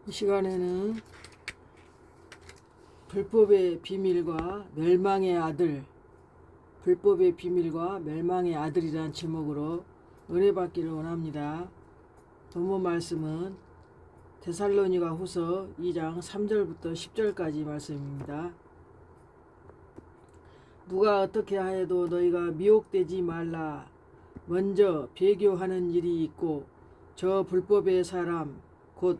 이 시간에는 불법의 비밀과 멸망의 아들, 불법의 비밀과 멸망의 아들이란 제목으로 은혜 받기를 원합니다. 본문 말씀은 데살로니가 후서 2장 3절부터 10절까지 말씀입니다. 누가 어떻게 하여도 너희가 미혹되지 말라. 먼저 배교하는 일이 있고 저 불법의 사람 곧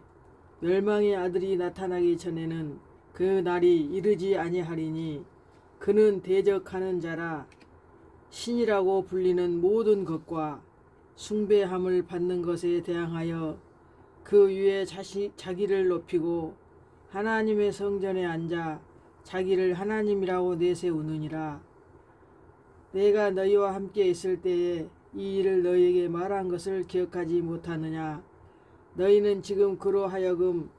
멸망의 아들이 나타나기 전에는 그 날이 이르지 아니하리니 그는 대적하는 자라. 신이라고 불리는 모든 것과 숭배함을 받는 것에 대항하여 그 위에 자기를 높이고 하나님의 성전에 앉아 자기를 하나님이라고 내세우느니라. 내가 너희와 함께 있을 때에 이 일을 너희에게 말한 것을 기억하지 못하느냐. 너희는 지금 그로 하여금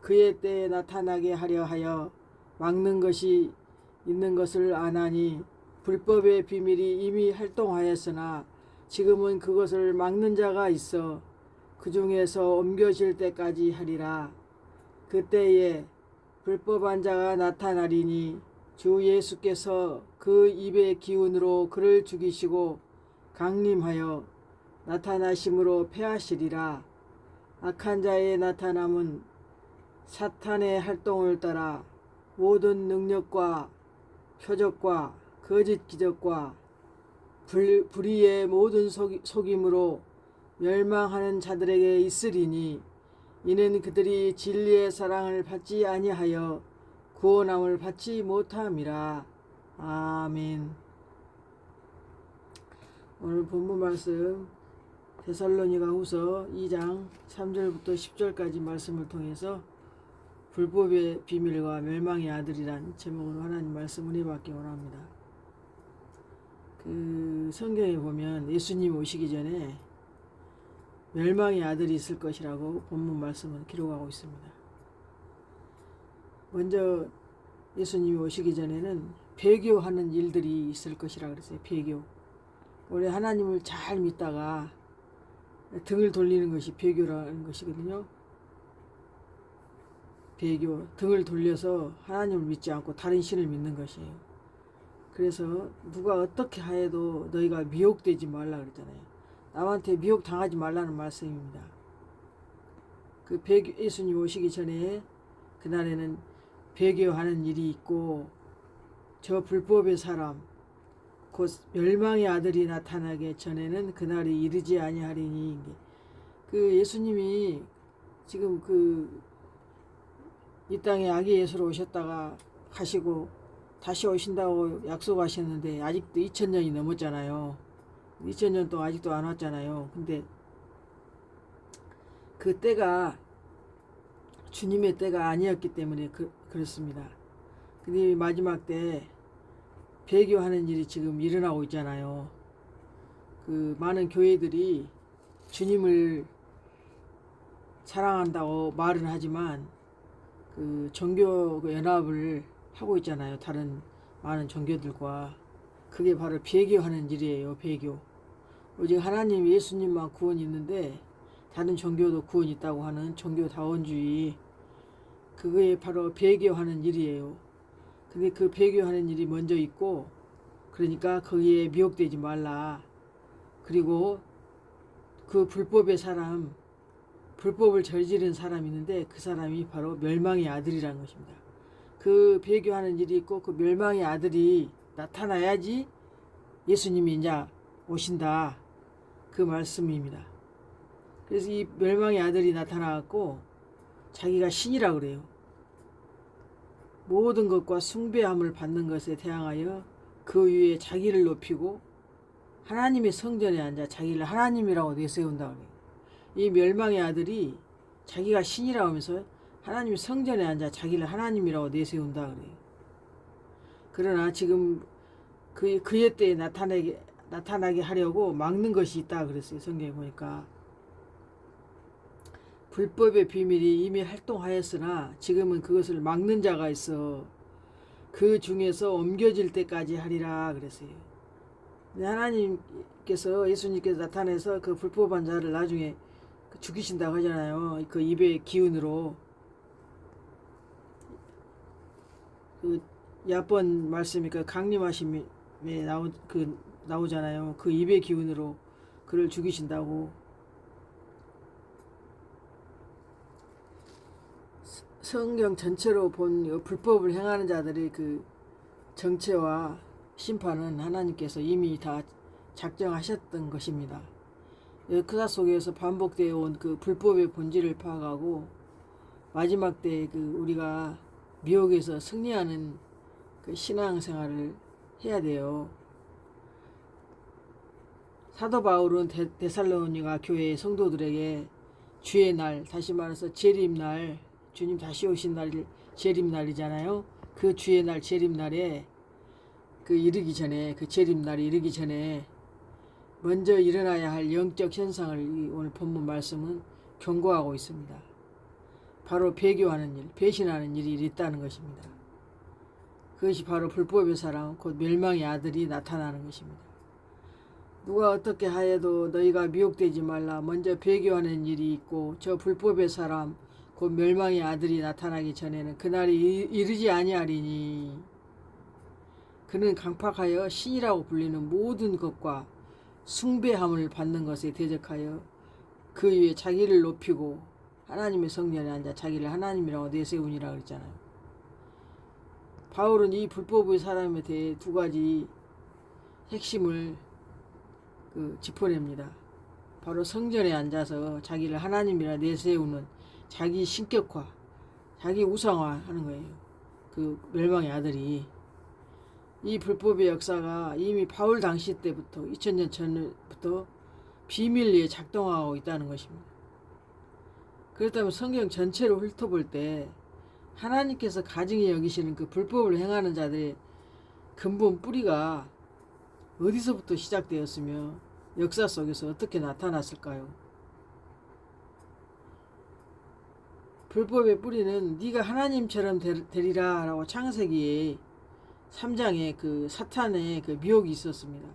그의 때에 나타나게 하려 하여 막는 것이 있는 것을 아나니 불법의 비밀이 이미 활동하였으나 지금은 그것을 막는 자가 있어 그 중에서 옮겨질 때까지 하리라. 그때에 불법한 자가 나타나리니 주 예수께서 그 입의 기운으로 그를 죽이시고 강림하여 나타나심으로 패하시리라. 악한 자의 나타남은 사탄의 활동을 따라 모든 능력과 표적과 거짓 기적과 불의의 모든 속임으로 멸망하는 자들에게 있으리니 이는 그들이 진리의 사랑을 받지 아니하여 구원함을 받지 못함이라. 아멘. 오늘 본문 말씀 데살로니가 후서 2장 3절부터 10절까지 말씀을 통해서 불법의 비밀과 멸망의 아들이란 제목으로 하나님 말씀 은혜 받기 원합니다. 그 성경에 보면 예수님 오시기 전에 멸망의 아들이 있을 것이라고 본문 말씀은 기록하고 있습니다. 먼저 예수님이 오시기 전에는 배교하는 일들이 있을 것이라 그랬어요. 배교. 원래 하나님을 잘 믿다가 등을 돌리는 것이 배교라는 것이거든요. 배교, 등을 돌려서 하나님을 믿지 않고 다른 신을 믿는 것이에요. 그래서 누가 어떻게 하여도 너희가 미혹되지 말라 그랬잖아요. 남한테 미혹 당하지 말라는 말씀입니다. 그 예수님 오시기 전에 그날에는 배교하는 일이 있고 저 불법의 사람 곧 멸망의 아들이 나타나기 전에는 그날이 이르지 아니하리니. 그 예수님이 지금 이 땅에 아기 예수로 오셨다가 가시고 다시 오신다고 약속하셨는데 아직도 2000년이 넘었잖아요. 2000년 동안 아직도 안 왔잖아요. 근데 그 때가 주님의 때가 아니었기 때문에 그렇습니다. 근데 마지막 때 배교하는 일이 지금 일어나고 있잖아요. 그 많은 교회들이 주님을 사랑한다고 말은 하지만 그 종교 연합을 하고 있잖아요. 다른 많은 종교들과. 그게 바로 배교하는 일이에요. 배교. 오직 하나님 예수님만 구원이 있는데 다른 종교도 구원이 있다고 하는 종교다원주의, 그게 바로 배교하는 일이에요. 근데 그 배교하는 일이 먼저 있고, 그러니까 거기에 미혹되지 말라. 그리고 그 불법의 사람, 불법을 저지른 사람이 있는데 그 사람이 바로 멸망의 아들이라는 것입니다. 그 배교하는 일이 있고 그 멸망의 아들이 나타나야지 예수님이 이제 오신다. 그 말씀입니다. 그래서 이 멸망의 아들이 나타나갖고 자기가 신이라 그래요. 모든 것과 숭배함을 받는 것에 대항하여 그 위에 자기를 높이고 하나님의 성전에 앉아 자기를 하나님이라고 내세운다 그래요. 이 멸망의 아들이 자기가 신이라고 하면서 하나님의 성전에 앉아 자기를 하나님이라고 내세운다 그래요. 그러나 지금 그의 때에 나타나게 하려고 막는 것이 있다 그랬어요. 성경에 보니까 불법의 비밀이 이미 활동하였으나 지금은 그것을 막는 자가 있어 그 중에서 옮겨질 때까지 하리라 그랬어요. 하나님께서 예수님께서 나타내서 그 불법한 자를 나중에 죽이신다고 하잖아요. 그 입의 기운으로. 그 야번 말씀이 그 강림하심에 나오잖아요. 그 입의 기운으로 그를 죽이신다고. 성경 전체로 본 불법을 행하는 자들의 그 정체와 심판은 하나님께서 이미 다 작정하셨던 것입니다. 역사 속에서 반복되어 온 그 불법의 본질을 파악하고 마지막 때 그 우리가 미혹에서 승리하는 그 신앙생활을 해야 돼요. 사도 바울은 데살로니가 교회의 성도들에게 주의 날, 다시 말해서 재림날, 주님 다시 오신 날이 재림날이잖아요. 그 주의 날 재림날에 그 이르기 전에, 그 재림날이 이르기 전에 먼저 일어나야 할 영적 현상을 오늘 본문 말씀은 경고하고 있습니다. 바로 배교하는 일, 배신하는 일이 있다는 것입니다. 그것이 바로 불법의 사람, 곧 멸망의 아들이 나타나는 것입니다. 누가 어떻게 하여도 너희가 미혹되지 말라. 먼저 배교하는 일이 있고 저 불법의 사람, 곧 멸망의 아들이 나타나기 전에는 그날이 이르지 아니하리니. 그는 강팍하여 신이라고 불리는 모든 것과 숭배함을 받는 것에 대적하여 그 위에 자기를 높이고 하나님의 성전에 앉아 자기를 하나님이라고 내세우니라 그랬잖아요. 바울은 이 불법의 사람에 대해 두 가지 핵심을 짚어냅니다. 바로 성전에 앉아서 자기를 하나님이라 내세우는 자기 신격화, 자기 우상화하는 거예요. 그 멸망의 아들이. 이 불법의 역사가 이미 바울 당시 때부터 2000년 전부터 비밀리에 작동하고 있다는 것입니다. 그렇다면 성경 전체로 훑어볼 때 하나님께서 가증히 여기시는 그 불법을 행하는 자들의 근본 뿌리가 어디서부터 시작되었으며 역사 속에서 어떻게 나타났을까요? 불법의 뿌리는 네가 하나님처럼 되리라 라고 창세기 3장에 그 사탄의 그 미혹이 있었습니다.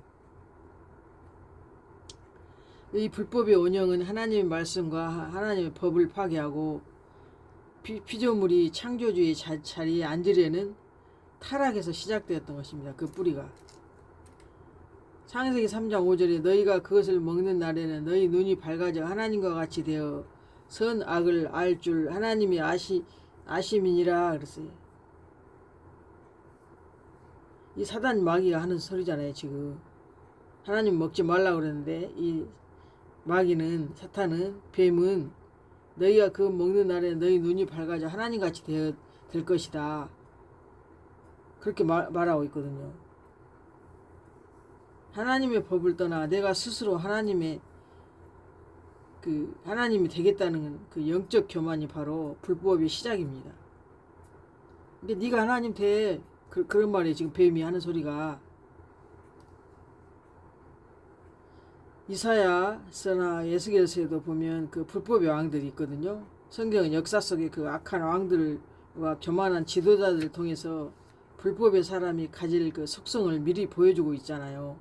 이 불법의 원형은 하나님의 말씀과 하나님의 법을 파괴하고 피조물이 창조주의 자리에 앉으려는 타락에서 시작되었던 것입니다. 그 뿌리가. 창세기 3장 5절에 너희가 그것을 먹는 날에는 너희 눈이 밝아져 하나님과 같이 되어 선 악을 알 줄 하나님이 아심이니라 그랬어요. 이 사단 마귀가 하는 소리잖아요. 지금 하나님 먹지 말라고 그러는데 이 마귀는, 사탄은, 뱀은 너희가 그 먹는 날에 너희 눈이 밝아져 하나님같이 될 것이다. 그렇게 말하고 있거든요. 하나님의 법을 떠나 내가 스스로 하나님이 되겠다는 그 영적 교만이 바로 불법의 시작입니다. 근데 네가 하나님 돼. 그런 말이에요. 지금 뱀이 하는 소리가. 이사야서나 에스겔서에도 보면 그 불법의 왕들이 있거든요. 성경은 역사 속에 그 악한 왕들과 교만한 지도자들을 통해서 불법의 사람이 가질 그 속성을 미리 보여주고 있잖아요.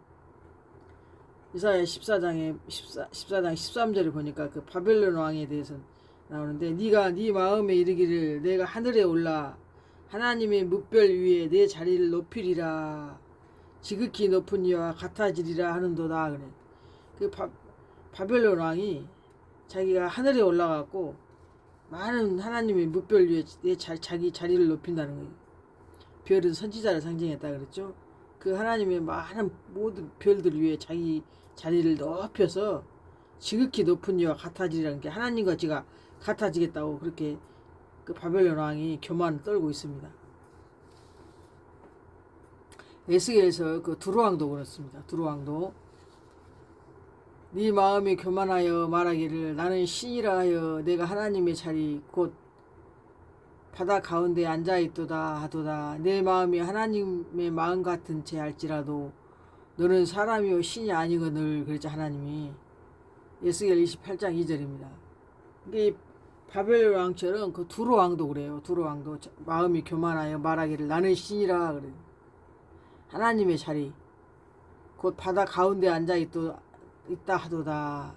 이사야 14장 13절을 보니까 그 바벨론 왕에 대해서 나오는데 네가 네 마음에 이르기를 내가 하늘에 올라 하나님의 뭇별 위에 내 자리를 높이리라 지극히 높은 이와 같아지리라 하는도다. 그래. 그 바벨론 왕이 자기가 하늘에 올라가고 많은 하나님의 뭇별 위에 자기 자리를 높인다는 거예요. 별은 선지자를 상징했다 그랬죠. 그 하나님의 많은 모든 별들 위에 자기 자리를 높여서 지극히 높은 이와 같아지리라는 게 하나님과 지가 같아지겠다고 그렇게 그 바벨론 왕이 교만을 떨고 있습니다. 에스겔에서 그 두루왕도 그렇습니다. 두루왕도 네 마음이 교만하여 말하기를 나는 신이라 하여 내가 하나님의 자리 곧 바다 가운데 앉아있도다 하도다. 내 마음이 하나님의 마음 같은 채 할지라도 너는 사람이요 신이 아니거늘 그랬죠. 하나님이. 에스겔 28장 2절입니다. 이게 바벨 왕처럼 그 두루 왕도 그래요. 두루 왕도 마음이 교만하여 말하기를 나는 신이라 그래. 하나님의 자리 곧 바다 가운데 앉아있다 하도다.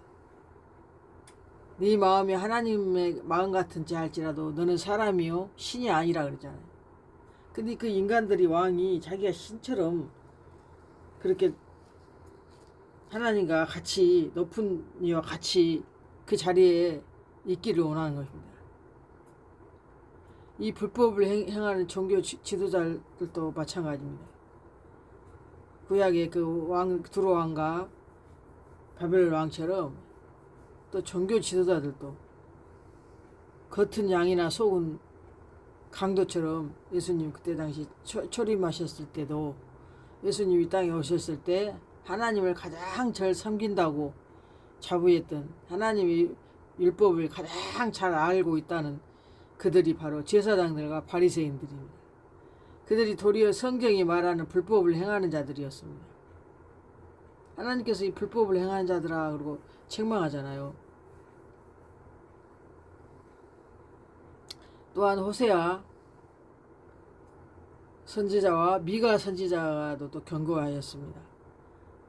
네 마음이 하나님의 마음 같은 채 할지라도 너는 사람이요 신이 아니라 그랬잖아요. 근데 그 인간들이 왕이 자기가 신처럼 그렇게 하나님과 같이 높은 이와 같이 그 자리에 있기를 원하는 것입니다. 이 불법을 행하는 종교 지도자들도 마찬가지입니다. 구약의 그 왕 두로 왕과 바벨 왕처럼 또 종교 지도자들도 겉은 양이나 속은 강도처럼 예수님 그때 당시 초림하셨을 때도 예수님이 땅에 오셨을 때 하나님을 가장 잘 섬긴다고 자부했던 하나님의 율법을 가장 잘 알고 있다는 그들이 바로 제사장들과 바리새인들입니다. 그들이 도리어 성경이 말하는 불법을 행하는 자들이었습니다. 하나님께서 이 불법을 행하는 자들아 그러고 책망하잖아요. 또한 호세아 선지자와 미가 선지자도 또 경고하였습니다.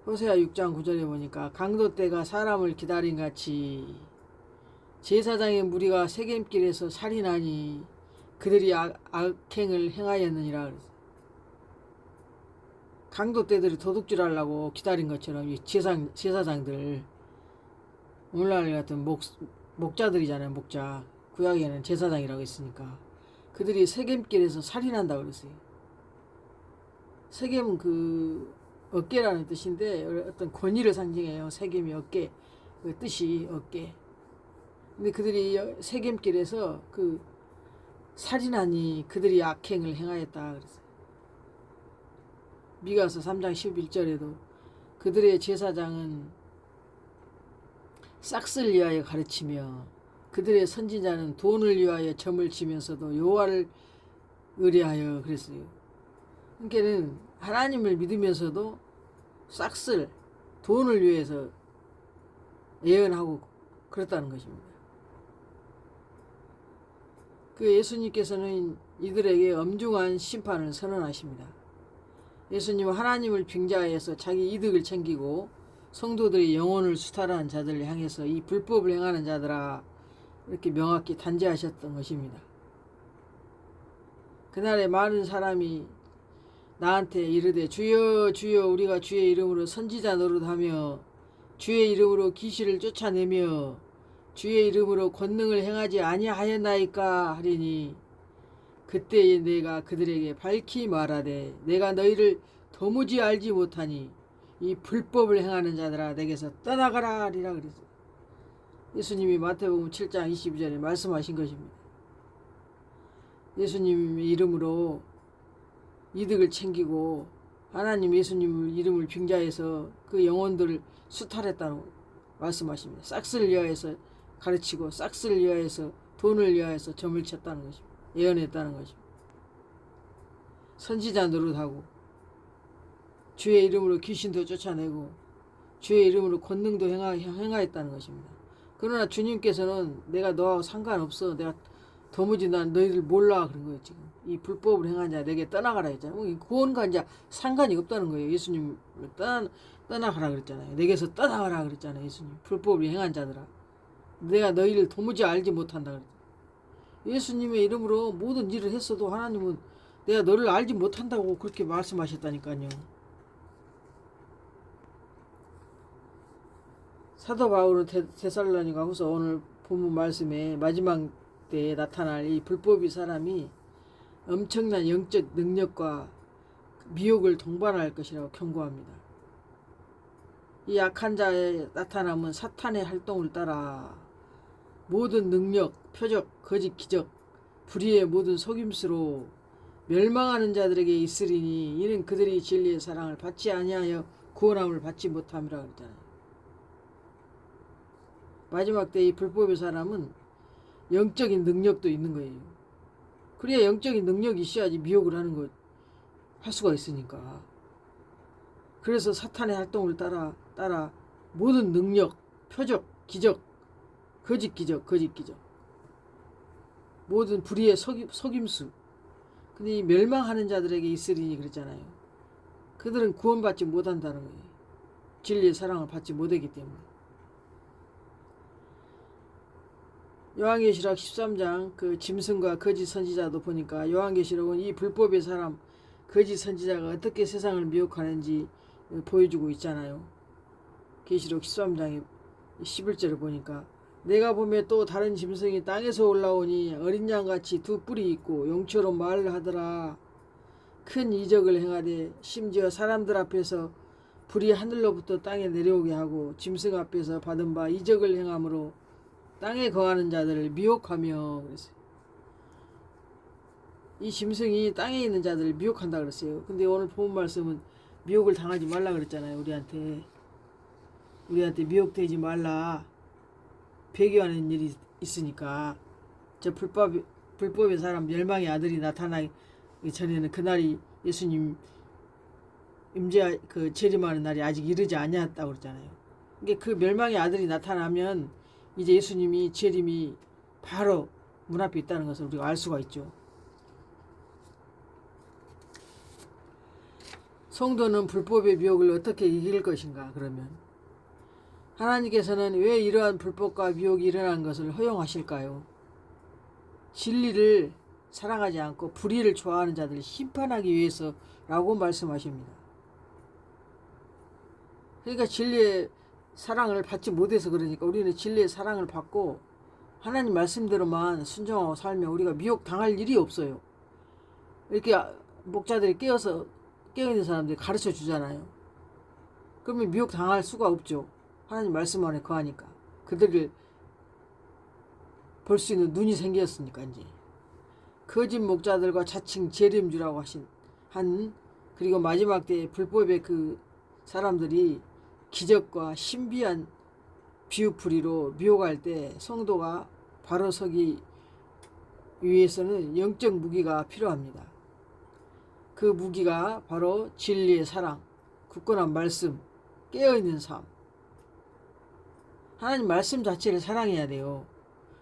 호세아 6장 9절에 보니까 강도 때가 사람을 기다린 같이 제사장의 무리가 세겜길에서 살인하니 그들이 악행을 행하였느니라 그랬어요. 강도 때들이 도둑질 하려고 기다린 것처럼 이 제사장들 오늘날 같은 목자들이잖아요. 목자. 구약에는 제사장이라고 했으니까 그들이 세겜길에서 살인한다고 그랬어요. 세겜은 그 어깨라는 뜻인데 어떤 권위를 상징해요. 세겜이 어깨, 그 뜻이 어깨. 근데 그들이 세겜길에서 그 살인하니 그들이 악행을 행하였다 그랬어요. 미가서 3장 11절에도 그들의 제사장은 싹을 위하여 가르치며 그들의 선지자는 돈을 위하여 점을 치면서도 여호와를 의뢰하여 그랬어요. 그러니까는 하나님을 믿으면서도 싹을 돈을 위해서 예언하고 그랬다는 것입니다. 그 예수님께서는 이들에게 엄중한 심판을 선언하십니다. 예수님은 하나님을 빙자해서 자기 이득을 챙기고 성도들의 영혼을 수탈하는 자들을 향해서 이 불법을 행하는 자들아 이렇게 명확히 단죄하셨던 것입니다. 그날에 많은 사람이 나한테 이르되 주여 주여 우리가 주의 이름으로 선지자 노릇하며 주의 이름으로 귀신을 쫓아내며 주의 이름으로 권능을 행하지 아니하였나이까 하리니 그때에 내가 그들에게 밝히 말하되 내가 너희를 도무지 알지 못하니 이 불법을 행하는 자들아 내게서 떠나가라 하리라 그랬어요. 예수님이 마태복음 7장 22절에 말씀하신 것입니다. 예수님 이름으로 이득을 챙기고 하나님 예수님 이름을 빙자해서 그 영혼들을 수탈했다고 말씀하십니다. 싹스를 위하여서 가르치고 싹스를 위하여서 돈을 위하여서 점을 쳤다는 것입니다. 예언했다는 것입니다. 선지자 노릇하고 주의 이름으로 귀신도 쫓아내고 주의 이름으로 권능도 행하였다는 것입니다. 그러나 주님께서는 내가 너하고 상관없어. 내가 도무지 난 너희들 몰라 그런 거예요. 지금 이 불법을 행한 자 내게 떠나가라 했잖아요. 구원과 이제 상관이 없다는 거예요. 예수님 떠나가라 그랬잖아요. 내게서 떠나가라 그랬잖아요. 예수님 불법을 행한 자들아 내가 너희를 도무지 알지 못한다 그랬잖아요. 예수님의 이름으로 모든 일을 했어도 하나님은 내가 너를 알지 못한다고 그렇게 말씀하셨다니까요. 사도 바울은 데살로니가 후서 오늘 본문 말씀에 마지막 때에 나타날 이 불법의 사람이 엄청난 영적 능력과 미혹을 동반할 것이라고 경고합니다. 이 악한 자의 나타남은 사탄의 활동을 따라 모든 능력, 표적, 거짓 기적, 불의의 모든 속임수로 멸망하는 자들에게 있으리니 이는 그들이 진리의 사랑을 받지 아니하여 구원함을 받지 못함이라 그랬잖아요. 마지막 때 이 불법의 사람은 영적인 능력도 있는 거예요. 그래야 영적인 능력이 있어야지 미혹을 하는 거 할 수가 있으니까. 그래서 사탄의 활동을 따라 모든 능력, 표적, 기적, 거짓 기적, 모든 불의의 속임수. 근데 이 멸망하는 자들에게 있으리니 그랬잖아요. 그들은 구원받지 못한다는 거예요. 진리의 사랑을 받지 못하기 때문에. 요한계시록 13장 그 짐승과 거짓 선지자도 보니까 요한계시록은 이 불법의 사람 거짓 선지자가 어떻게 세상을 미혹하는지 보여주고 있잖아요. 계시록 13장의 11절을 보니까 내가 보며 또 다른 짐승이 땅에서 올라오니 어린 양같이 두 뿔이 있고 용처럼 말을 하더라. 큰 이적을 행하되 심지어 사람들 앞에서 불이 하늘로부터 땅에 내려오게 하고 짐승 앞에서 받은 바 이적을 행함으로 땅에 거하는 자들을 미혹하며 그랬어요. 이 짐승이 땅에 있는 자들을 미혹한다 그랬어요. 근데 오늘 본 말씀은 미혹을 당하지 말라 그랬잖아요. 우리한테 미혹되지 말라. 배교하는 일이 있으니까 저 불법의 사람 멸망의 아들이 나타나기 전에는 그날이 예수님 임재 그 재림하는 날이 아직 이르지 아니었다고 그랬잖아요. 그러니까 그 멸망의 아들이 나타나면 이제 예수님이 재림이 바로 문 앞에 있다는 것을 우리가 알 수가 있죠. 성도는 불법의 미혹을 어떻게 이길 것인가? 그러면 하나님께서는 왜 이러한 불법과 미혹이 일어난 것을 허용하실까요? 진리를 사랑하지 않고 불의를 좋아하는 자들을 심판하기 위해서라고 말씀하십니다. 그러니까 진리의 사랑을 받지 못해서 그러니까 우리는 진리의 사랑을 받고 하나님 말씀대로만 순종하고 살면 우리가 미혹 당할 일이 없어요. 이렇게 목자들이 깨어있는 사람들이 가르쳐 주잖아요. 그러면 미혹 당할 수가 없죠. 하나님 말씀 안에 거하니까. 그들을 볼 수 있는 눈이 생겼으니까 이제. 거짓 목자들과 자칭 재림주라고 그리고 마지막 때에 불법의 그 사람들이 기적과 신비한 비유풀이로 미혹할 때 성도가 바로 서기 위해서는 영적 무기가 필요합니다. 그 무기가 바로 진리의 사랑, 굳건한 말씀, 깨어있는 삶. 하나님 말씀 자체를 사랑해야 돼요.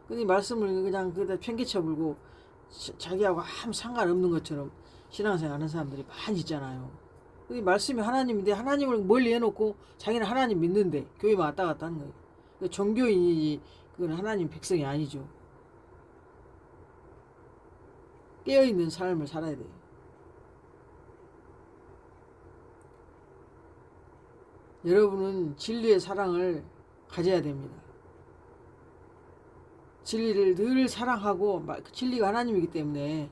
근데 말씀을 그냥 그다 편개쳐 불고 자기하고 아무 상관없는 것처럼 신앙생활 하는 사람들이 많이 있잖아요. 근데 말씀이 하나님인데 하나님을 멀리 해놓고 자기는 하나님 믿는데 교회만 왔다 갔다 하는 거예요. 그러니까 종교인이지 그건 하나님 백성이 아니죠. 깨어있는 삶을 살아야 돼요. 여러분은 진리의 사랑을 가져야 됩니다. 진리를 늘 사랑하고 진리가 하나님이기 때문에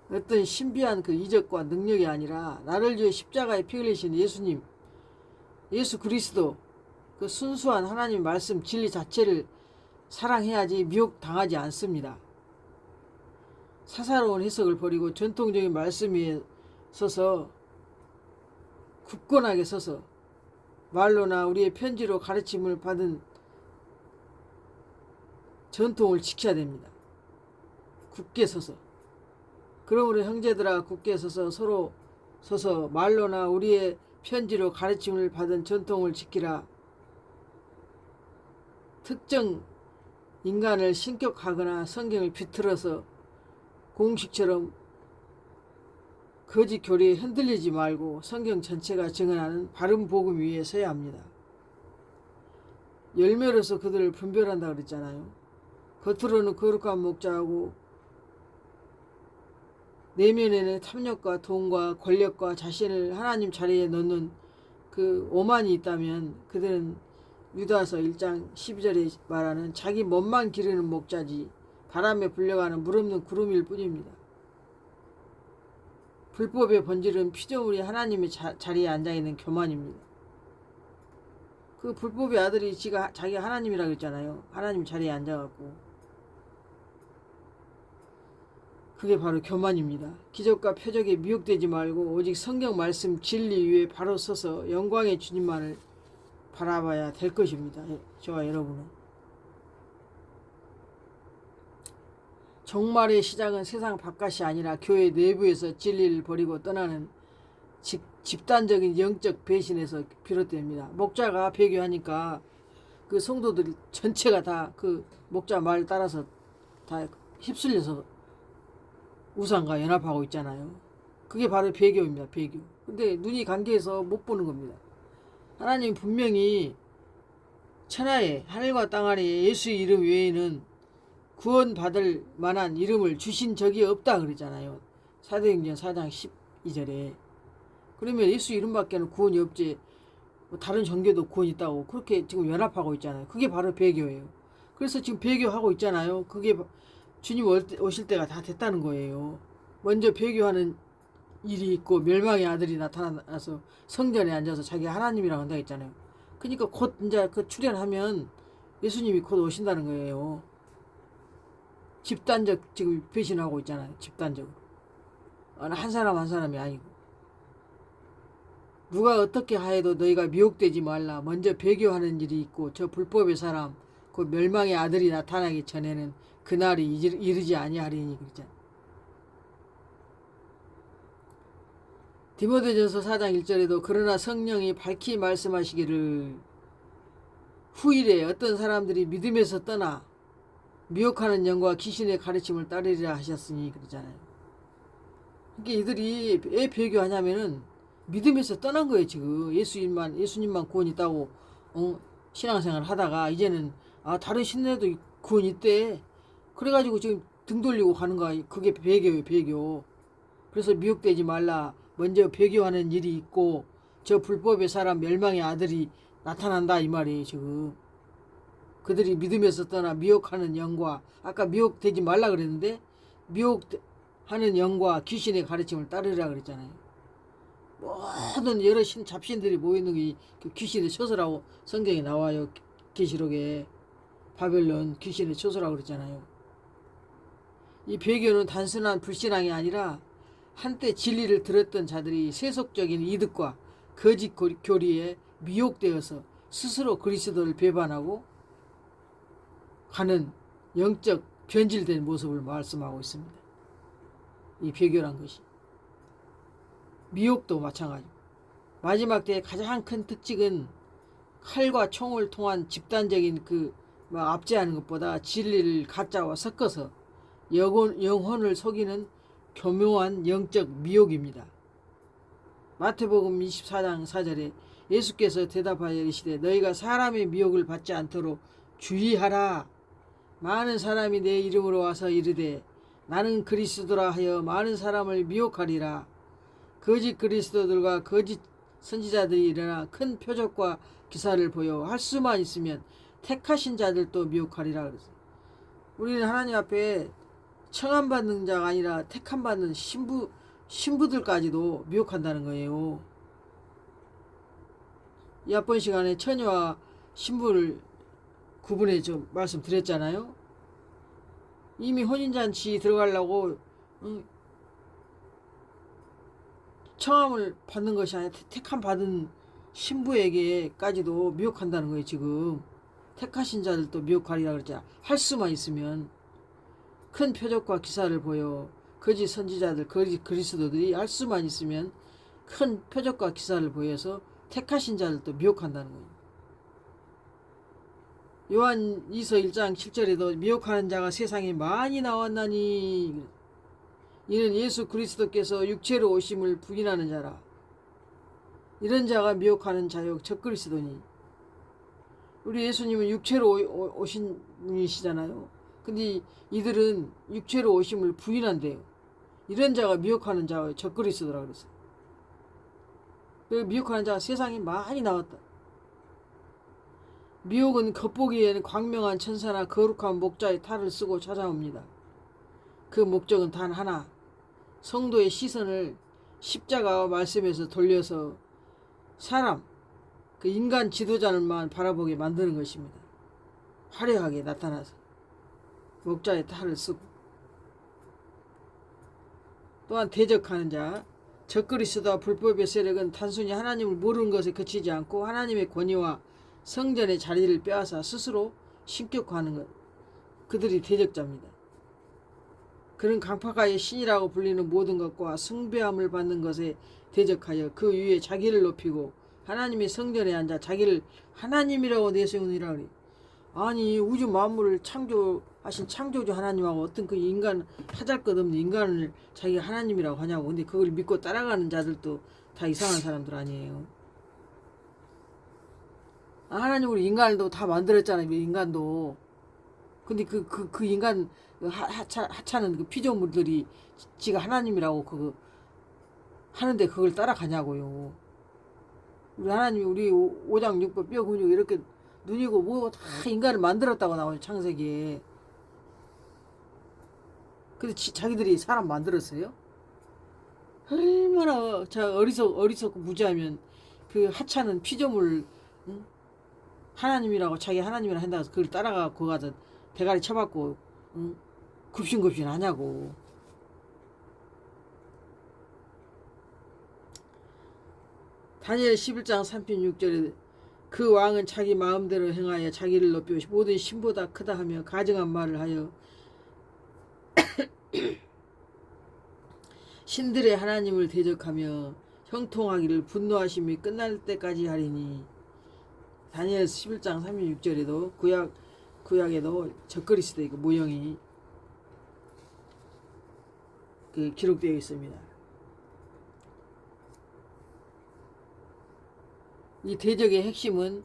어떤 신비한 그 이적과 능력이 아니라 나를 위해 십자가에 피 흘리신 예수님, 예수 그리스도 그 순수한 하나님 말씀 진리 자체를 사랑해야지 미혹당하지 않습니다. 사사로운 해석을 버리고 전통적인 말씀 위에 서서 굳건하게 서서 말로나 우리의 편지로 가르침을 받은 전통을 지켜야 됩니다. 굳게 서서. 그러므로 형제들아 굳게 서서 서로 서서 말로나 우리의 편지로 가르침을 받은 전통을 지키라. 특정 인간을 신격하거나 성경을 비틀어서 공식처럼 거짓 교리에 흔들리지 말고 성경 전체가 증언하는 바른 복음 위에 서야 합니다. 열매로서 그들을 분별한다 그랬잖아요. 겉으로는 거룩한 목자하고 내면에는 탐욕과 돈과 권력과 자신을 하나님 자리에 넣는 그 오만이 있다면 그들은 유다서 1장 12절에 말하는 자기 멋만 기르는 목자지 바람에 불려가는 물없는 구름일 뿐입니다. 불법의 본질은 피조물이 하나님의 자리에 앉아있는 교만입니다. 그 불법의 아들이 자기가 하나님이라고 했잖아요. 하나님 자리에 앉아갖고. 그게 바로 교만입니다. 기적과 표적에 미혹되지 말고 오직 성경 말씀 진리 위에 바로 서서 영광의 주님만을 바라봐야 될 것입니다. 저와 여러분은. 종말의 시작은 세상 바깥이 아니라 교회 내부에서 진리를 버리고 떠나는 집단적인 영적 배신에서 비롯됩니다. 목자가 배교하니까 그 성도들 전체가 다 그 목자 말 따라서 다 휩쓸려서 우상과 연합하고 있잖아요. 그게 바로 배교입니다. 배교. 근데 눈이 감기해서 못 보는 겁니다. 하나님 분명히 천하에 하늘과 땅 아래 예수의 이름 외에는 구원받을 만한 이름을 주신 적이 없다 그러잖아요. 사도행전 4장 12절에. 그러면 예수 이름밖에는 구원이 없지. 뭐 다른 종교도 구원 있다고 그렇게 지금 연합하고 있잖아요. 그게 바로 배교예요. 그래서 지금 배교하고 있잖아요. 그게 주님 오실 때가 다 됐다는 거예요. 먼저 배교하는 일이 있고 멸망의 아들이 나타나서 성전에 앉아서 자기가 하나님이라고 한다고 했잖아요. 그러니까 곧 이제 그 출현하면 예수님이 곧 오신다는 거예요. 집단적 지금 배신하고 있잖아요. 집단적으로. 어느 한 사람 한 사람이 아니고. 누가 어떻게 하여도 너희가 미혹되지 말라. 먼저 배교하는 일이 있고 저 불법의 사람 그 멸망의 아들이 나타나기 전에는 그날이 이르지 아니하리니 그랬잖아요. 디모데전서 4장 1절에도 그러나 성령이 밝히 말씀하시기를 후일에 어떤 사람들이 믿음에서 떠나 미혹하는 영과 귀신의 가르침을 따르리라 하셨으니 그러잖아요. 그러니까 이들이 왜 배교하냐면은 믿음에서 떠난 거예요. 지금 예수님만 구원 있다고 신앙생활 하다가 이제는 다른 신내도 구원 있대. 그래가지고 지금 등 돌리고 가는 거야. 그게 배교예요. 배교. 그래서 미혹되지 말라. 먼저 배교하는 일이 있고 저 불법의 사람 멸망의 아들이 나타난다 이 말이에요. 지금 그들이 믿음에서 떠나 미혹하는 영과 아까 미혹되지 말라 그랬는데 미혹하는 영과 귀신의 가르침을 따르라 그랬잖아요. 모든 여러 잡신들이 모이는 게 귀신의 처소라고 성경에 나와요. 계시록에 바벨론 귀신의 처소라고 그랬잖아요. 이 배교는 단순한 불신앙이 아니라 한때 진리를 들었던 자들이 세속적인 이득과 거짓 교리에 미혹되어서 스스로 그리스도를 배반하고 가는 영적 변질된 모습을 말씀하고 있습니다. 이 배교란 것이. 미혹도 마찬가지고. 마지막 때의 가장 큰 특징은 칼과 총을 통한 집단적인 압제하는 것보다 진리를 가짜와 섞어서 영혼을 속이는 교묘한 영적 미혹입니다. 마태복음 24장 4절에 예수께서 대답하여 이르시되 너희가 사람의 미혹을 받지 않도록 주의하라. 많은 사람이 내 이름으로 와서 이르되 나는 그리스도라 하여 많은 사람을 미혹하리라. 거짓 그리스도들과 거짓 선지자들이 일어나 큰 표적과 기사를 보여 할 수만 있으면 택하신 자들도 미혹하리라 그랬어요. 우리는 하나님 앞에 청함받는 자가 아니라 택함받는 신부들까지도 미혹한다는 거예요. 이 앞번 시간에 처녀와 신부를 구분해 좀 말씀드렸잖아요. 이미 혼인잔치 들어가려고 청함을 받는 것이 아니라 택함 받은 신부에게까지도 미혹한다는 거예요. 지금 택하신 자들도 미혹하리라 그랬잖아. 할 수만 있으면 큰 표적과 기사를 보여 거짓 선지자들 거짓 그리스도들이 할 수만 있으면 큰 표적과 기사를 보여서 택하신 자들도 미혹한다는 거예요. 요한 2서 1장 7절에도 미혹하는 자가 세상에 많이 나왔나니 이는 예수 그리스도께서 육체로 오심을 부인하는 자라. 이런 자가 미혹하는 자요 적그리스도니. 우리 예수님은 육체로 오신 분이시잖아요. 근데 이들은 육체로 오심을 부인한대요. 이런 자가 미혹하는 자요 적그리스도라 그랬어요. 미혹하는 자가 세상에 많이 나왔다. 미혹은 겉보기에는 광명한 천사나 거룩한 목자의 탈을 쓰고 찾아옵니다. 그 목적은 단 하나, 성도의 시선을 십자가와 말씀에서 돌려서 사람, 그 인간 지도자를만 바라보게 만드는 것입니다. 화려하게 나타나서 목자의 탈을 쓰고. 또한 대적하는 자, 적그리스도와 불법의 세력은 단순히 하나님을 모르는 것에 그치지 않고 하나님의 권위와 성전의 자리를 빼앗아 스스로 신격화하는 것. 그들이 대적자입니다. 그는 강팍하여 신이라고 불리는 모든 것과 숭배함을 받는 것에 대적하여 그 위에 자기를 높이고 하나님의 성전에 앉아 자기를 하나님이라고 내세우니라 그래. 아니 우주 만물을 창조하신 창조주 하나님하고 어떤 그 인간 하잘것없는 인간을 자기가 하나님이라고 하냐고. 근데 그걸 믿고 따라가는 자들도 다 이상한 사람들 아니에요. 하나님 우리 인간도 다 만들었잖아요. 인간도 근데 그 인간 그 하찮은 그 피조물들이 지가 하나님이라고 그거 하는데 그걸 따라가냐고요. 우리 하나님이 우리 오장 육부 뼈 근육 이렇게 눈이고 뭐고 다 인간을 만들었다고 나와요, 창세기에. 근데 자기들이 사람 만들었어요? 얼마나 어리석고 무지하면 그 하찮은 피조물, 응? 하나님이라고 자기 하나님이라 한다고 그걸 따라가 그거 가서 대가리 쳐박고, 응? 굽신굽신 하냐고. 다니엘 11장 36절에 그 왕은 자기 마음대로 행하여 자기를 높여 모든 신보다 크다 하며 가증한 말을 하여 신들의 하나님을 대적하며 형통하기를 분노하심이 끝날 때까지 하리니. 다니엘 11장 36절에도 구약에도 적그리스도의 그 모형이 그 기록되어 있습니다. 이 대적의 핵심은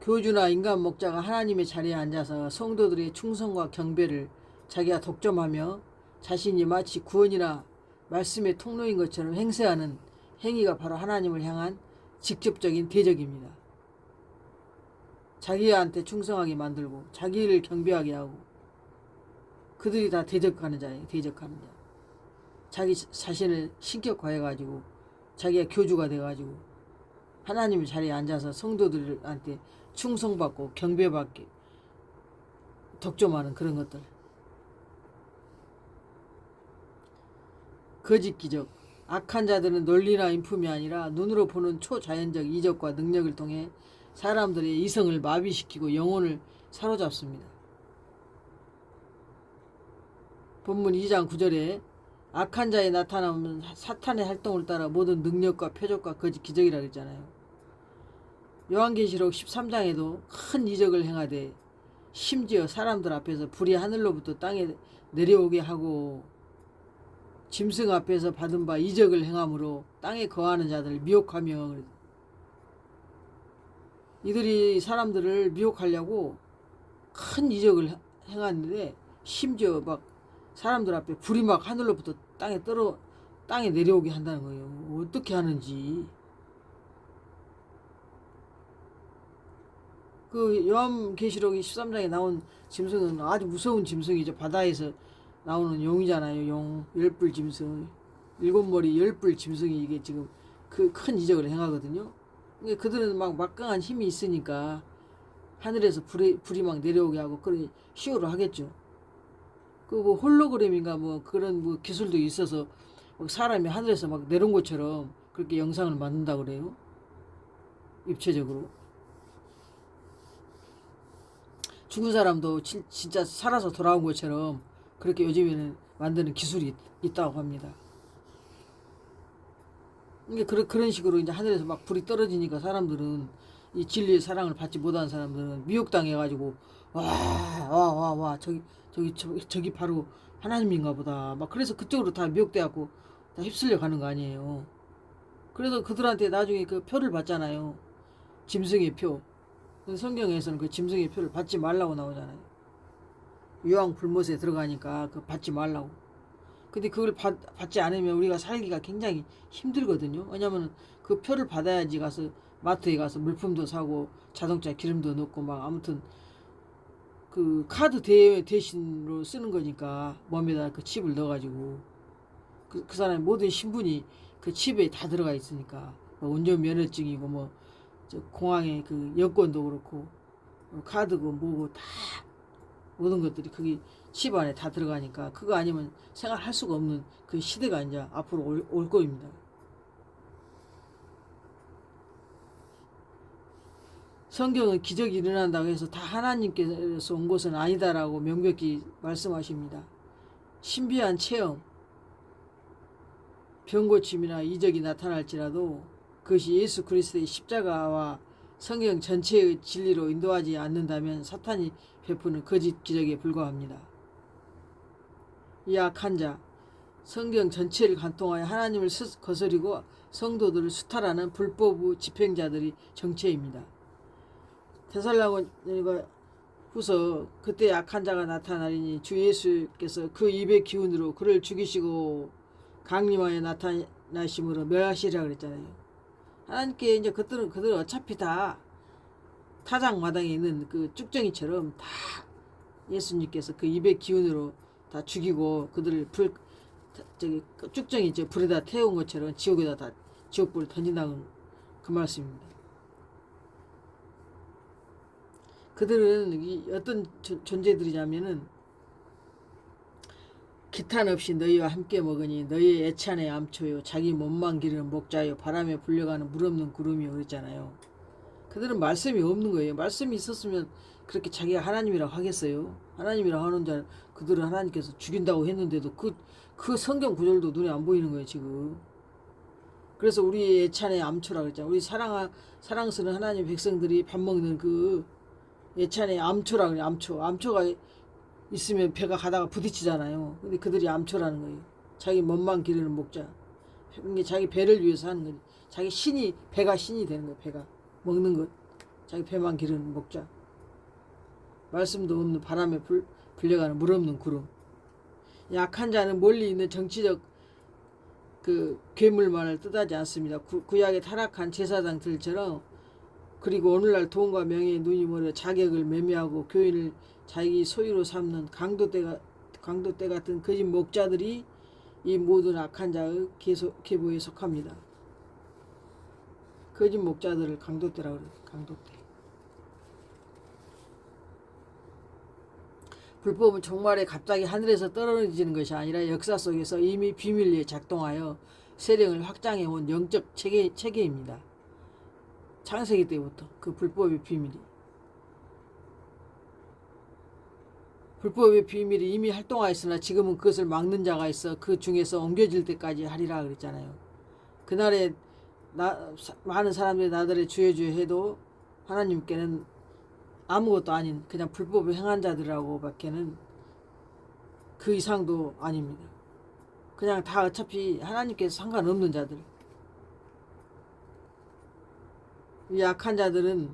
교주나 인간 목자가 하나님의 자리에 앉아서 성도들의 충성과 경배를 자기가 독점하며 자신이 마치 구원이나 말씀의 통로인 것처럼 행세하는 행위가 바로 하나님을 향한 직접적인 대적입니다. 자기한테 충성하게 만들고 자기를 경배하게 하고 그들이 다 대적하는 자예요. 대적하는 자. 자기 자신을 신격화해가지고 자기가 교주가 돼가지고 하나님의 자리에 앉아서 성도들한테 충성받고 경배받게 독점하는 그런 것들. 거짓 기적. 악한 자들은 논리나 인품이 아니라 눈으로 보는 초자연적 이적과 능력을 통해 사람들의 이성을 마비시키고 영혼을 사로잡습니다. 본문 2장 9절에 악한 자의 나타남은 사탄의 활동을 따라 모든 능력과 표적과 거짓 기적이라고 했잖아요. 요한계시록 13장에도 큰 이적을 행하되 심지어 사람들 앞에서 불이 하늘로부터 땅에 내려오게 하고 짐승 앞에서 받은 바 이적을 행함으로 땅에 거하는 자들을 미혹하며, 이들이 사람들을 미혹하려고 큰 이적을 행하는데 심지어 막 사람들 앞에 불이 막 하늘로부터 땅에 내려오게 한다는 거예요. 어떻게 하는지. 그 요한계시록 13장에 나온 짐승은 아주 무서운 짐승이죠. 바다에서 나오는 용이잖아요. 용, 열불 짐승, 일곱 머리 열불 짐승이 이게 지금 그 큰 이적을 행하거든요. 그러니까 그들은 막 막강한 힘이 있으니까 하늘에서 불이 막 내려오게 하고 그런 쇼를 하겠죠. 그 뭐 홀로그램인가 뭐 그런 뭐 기술도 있어서 사람이 하늘에서 막 내려온 것처럼 그렇게 영상을 만든다 그래요. 입체적으로. 죽은 사람도 진짜 살아서 돌아온 것처럼 그렇게 요즘에는 만드는 기술이 있다고 합니다. 이게 그런 식으로 이제 하늘에서 막 불이 떨어지니까 사람들은 이 진리의 사랑을 받지 못한 사람들은 미혹당해가지고 와 저기 바로 하나님인가 보다 막 그래서 그쪽으로 다 미혹돼갖고 다 휩쓸려 가는 거 아니에요. 그래서 그들한테 나중에 그 표를 받잖아요. 짐승의 표. 성경에서는 그 짐승의 표를 받지 말라고 나오잖아요. 유황 불못에 들어가니까 그 받지 말라고. 근데 그걸 받지 않으면 우리가 살기가 굉장히 힘들거든요. 왜냐면 그 표를 받아야지 가서 마트에 가서 물품도 사고 자동차 기름도 넣고 막 아무튼 그 카드 대신으로 쓰는 거니까 몸에다 그 칩을 넣어가지고 그 사람의 모든 신분이 그 칩에 다 들어가 있으니까 뭐 운전면허증이고 뭐 저 공항의 그 여권도 그렇고 카드고 뭐고 다 모든 것들이 거기 칩 안에 다 들어가니까 그거 아니면 생활할 수가 없는 그 시대가 이제 앞으로 올 거입니다. 성경은 기적이 일어난다고 해서 다 하나님께서 온 것은 아니다라고 명백히 말씀하십니다. 신비한 체험, 병고침이나 이적이 나타날지라도 그것이 예수 그리스도의 십자가와 성경 전체의 진리로 인도하지 않는다면 사탄이 베푸는 거짓 기적에 불과합니다. 이 악한 자, 성경 전체를 간통하여 하나님을 거스리고 성도들을 수탈하는 불법 집행자들이 정체입니다. 데살로니가 후서 그때 약한 자가 나타나리니 주 예수께서 그 입의 기운으로 그를 죽이시고 강림하여 나타나심으로 멸하시리라 그랬잖아요. 하나님께 이제 그들은 어차피 다 타작마당에 있는 그 쭉정이처럼 다 예수님께서 그 입의 기운으로 다 죽이고 그들을 쭉정이 불에다 태운 것처럼 지옥에다 다 지옥불을 던진다는 그 말씀입니다. 그들은 어떤 존재들이냐면은 기탄 없이 너희와 함께 먹으니 너희의 애찬의 암초요 자기 몸만 기르는 목자요 바람에 불려가는 물 없는 구름이요 그랬잖아요. 그들은 말씀이 없는 거예요. 말씀이 있었으면 그렇게 자기가 하나님이라고 하겠어요. 하나님이라고 하는 자 그들은 하나님께서 죽인다고 했는데도 그 성경 구절도 눈에 안 보이는 거예요 지금. 그래서 우리 애찬의 암초라 그랬잖아요. 우리 사랑스러운 하나님 백성들이 밥 먹는 그 예찬의 암초라 그래. 암초가 있으면 배가 가다가 부딪히잖아요. 근데 그들이 암초라는 거예요. 자기 몸만 기르는 목자. 이게 자기 배를 위해서 하는 거지. 자기 배가 신이 되는 거예요. 배가 먹는 것. 자기 배만 기르는 목자. 말씀도 없는 바람에 불려가는 물 없는 구름. 약한 자는 멀리 있는 정치적 그 괴물만을 뜻하지 않습니다. 구약의 타락한 제사장들처럼 그리고 오늘날 돈과 명예에 눈이 멀어 자격을 매매하고 교인을 자기 소유로 삼는 강도떼 같은 거짓 목자들이 이 모든 악한 자의 계보에 속합니다. 거짓 목자들을 강도떼라고 그래요. 강도떼. 불법은 종말에 갑자기 하늘에서 떨어지는 것이 아니라 역사 속에서 이미 비밀리에 작동하여 세력을 확장해온 영적 체계입니다. 창세기 때부터 그 불법의 비밀이 이미 활동하였으나 지금은 그것을 막는 자가 있어 그 중에서 옮겨질 때까지 하리라 그랬잖아요. 그날에 많은 사람들이 나들의 주여 해도 하나님께는 아무것도 아닌 그냥 불법을 행한 자들이라고 밖에는 그 이상도 아닙니다. 그냥 다 어차피 하나님께서 상관없는 자들. 이 약한 자들은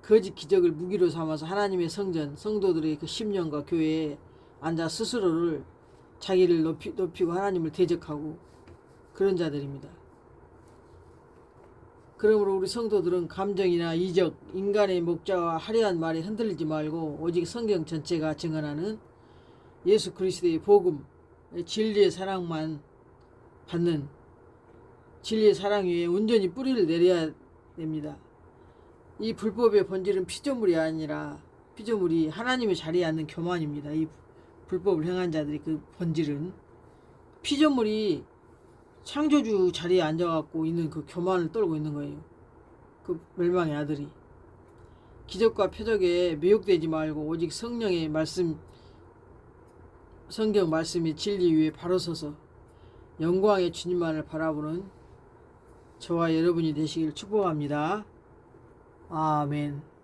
거짓 기적을 무기로 삼아서 하나님의 성도들의 그 심령과 교회에 앉아 스스로를 자기를 높이고 하나님을 대적하고 그런 자들입니다. 그러므로 우리 성도들은 감정이나 이적, 인간의 목자와 화려한 말에 흔들리지 말고 오직 성경 전체가 증언하는 예수 그리스도의 복음, 진리의 사랑만 받는 진리의 사랑 위에 온전히 뿌리를 내려야 됩니다. 이 불법의 본질은 피조물이 아니라 피조물이 하나님의 자리에 앉는 교만입니다. 이 불법을 행한 자들이 그 본질은 피조물이 창조주 자리에 앉아갖고 있는 그 교만을 떨고 있는 거예요. 그 멸망의 아들이. 기적과 표적에 미혹되지 말고 오직 성령의 말씀, 성경 말씀의 진리 위에 바로 서서 영광의 주님만을 바라보는 저와 여러분이 되시길 축복합니다. 아멘.